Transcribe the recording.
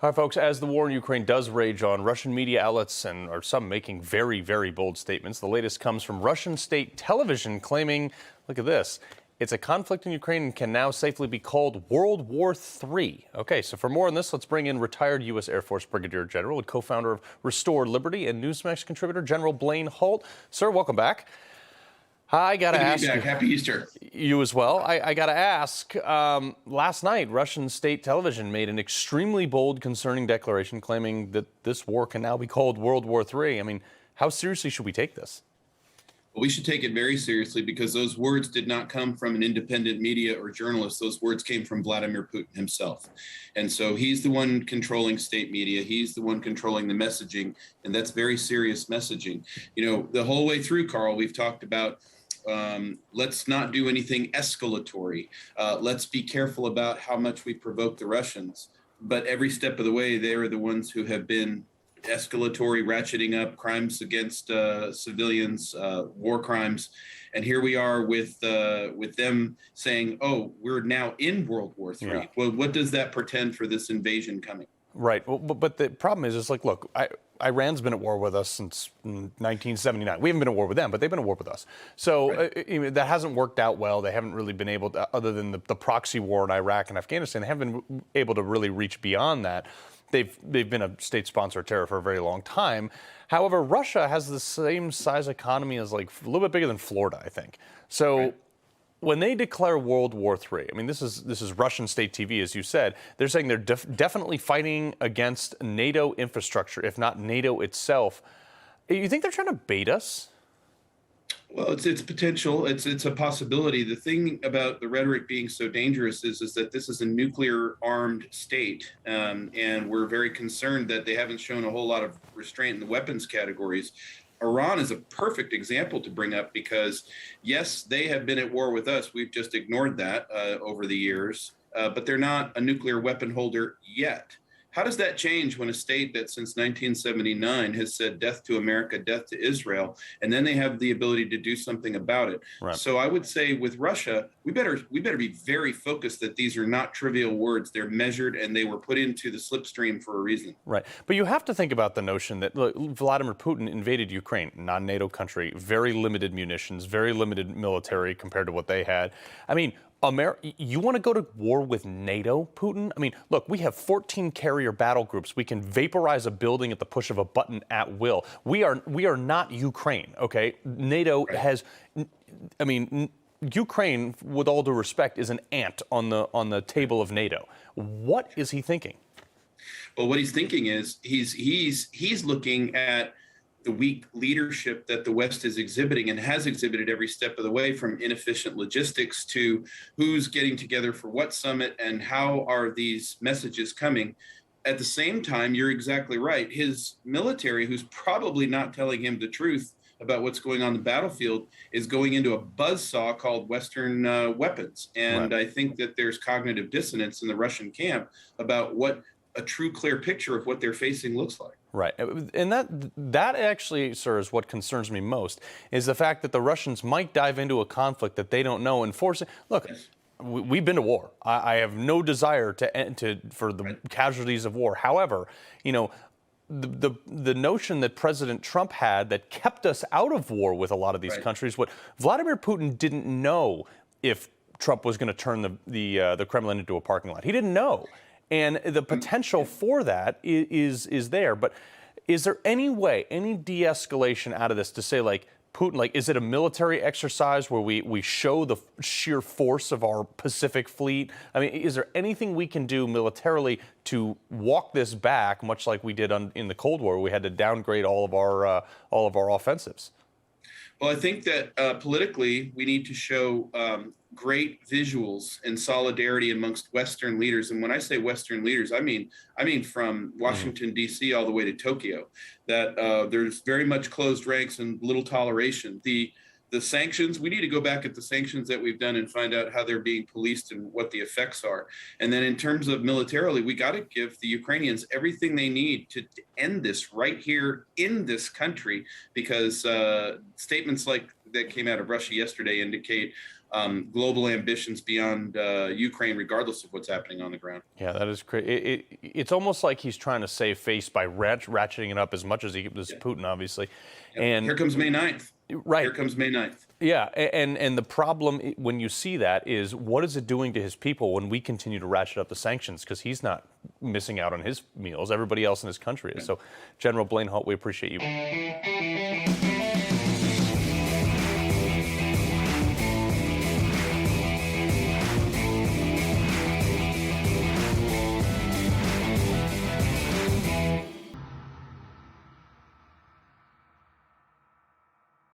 Hi, folks. As the war in Ukraine does rage on, Russian media outlets and are some making very, very bold statements. The latest comes from Russian state television claiming, look at this, it's a conflict in Ukraine and can now safely be called World War III. Okay, so for more on this, let's bring in retired U.S. Air Force Brigadier General and co-founder of Restore Liberty and Newsmax contributor General Blaine Holt. Sir, welcome back. I got to ask you. Happy Easter. You as well. I got to ask, last night, Russian state television made an extremely bold, concerning declaration claiming that this war can now be called World War III. I mean, how seriously should we take this? Well, we should take it very seriously because those words did not come from an independent media or journalist. Those words came from Vladimir Putin himself. And so he's the one controlling state media. He's the one controlling the messaging. And that's very serious messaging. You know, the whole way through, Carl, we've talked about let's not do anything escalatory. Let's be careful about how much we provoke the Russians. But every step of the way, they are the ones who have been escalatory, ratcheting up crimes against civilians, war crimes. And here we are with them saying, oh, we're now in World War III. Yeah. Well, what does that portend for this invasion coming? Right. Well, but the problem is like, look, Iran's been at war with us since 1979. We haven't been at war with them, but they've been at war with us. So right. That hasn't worked out well. They haven't really been able to, other than the proxy war in Iraq and Afghanistan, they haven't been able to really reach beyond that. They've been a state sponsor of terror for a very long time. However, Russia has the same size economy as like a little bit bigger than Florida, I think. So. Right. When they declare World War III, I mean, this is Russian state TV, as you said. They're saying they're definitely fighting against NATO infrastructure, if not NATO itself. You think they're trying to bait us? Well, it's potential. It's a possibility. The thing about the rhetoric being so dangerous is that this is a nuclear-armed state, and we're very concerned that they haven't shown a whole lot of restraint in the weapons categories. Iran is a perfect example to bring up because, yes, they have been at war with us. We've just ignored that over the years, but they're not a nuclear weapon holder yet. How does that change when a state that since 1979 has said death to America, death to Israel, and then they have the ability to do something about it? Right. So I would say with Russia, we better be very focused that these are not trivial words. They're measured and they were put into the slipstream for a reason. Right. But you have to think about the notion that look, Vladimir Putin invaded Ukraine, non-NATO country, very limited munitions, very limited military compared to what they had. I mean, you want to go to war with NATO, Putin? I mean, look, we have 14 carrier battle groups. We can vaporize a building at the push of a button at will. We are not Ukraine, okay? NATO has, I mean, Ukraine, with all due respect, is an ant on the table of NATO. What is he thinking? Well, what he's thinking is he's looking at the weak leadership that the West is exhibiting and has exhibited every step of the way, from inefficient logistics to who's getting together for what summit and how are these messages coming. At the same time, you're exactly right. His military, who's probably not telling him the truth about what's going on the battlefield, is going into a buzzsaw called Western weapons. And right. I think that there's cognitive dissonance in the Russian camp about what a true clear picture of what they're facing looks like. Right. And that actually, sir, is what concerns me most, is the fact that the Russians might dive into a conflict that they don't know and force it. Look, yes. We've been to war. I have no desire for the right. casualties of war. However, you know, the notion that President Trump had that kept us out of war with a lot of these right. countries, what Vladimir Putin didn't know if Trump was going to turn the Kremlin into a parking lot. He didn't know. And the potential for that is there. But is there any way, any de-escalation out of this to say, like, Putin, like, is it a military exercise where we show the sheer force of our Pacific fleet? I mean, is there anything we can do militarily to walk this back, much like we did in the Cold War, where we had to downgrade all of our offensives? Well, I think that politically, we need to show great visuals and solidarity amongst Western leaders. And when I say Western leaders, I mean from Washington, D.C. all the way to Tokyo, that there's very much closed ranks and little toleration. The sanctions, we need to go back at the sanctions that we've done and find out how they're being policed and what the effects are. And then in terms of militarily, we got to give the Ukrainians everything they need to end this right here in this country, because statements like that came out of Russia yesterday indicate global ambitions beyond Ukraine, regardless of what's happening on the ground. Yeah, that is crazy. It's almost like he's trying to save face by ratcheting it up as much as he does Putin, obviously. Yep. And here comes May 9th. Right. Here comes May 9th. Yeah, and the problem when you see that is, what is it doing to his people when we continue to ratchet up the sanctions? Because he's not missing out on his meals. Everybody else in his country is. So, General Blaine Holt, we appreciate you.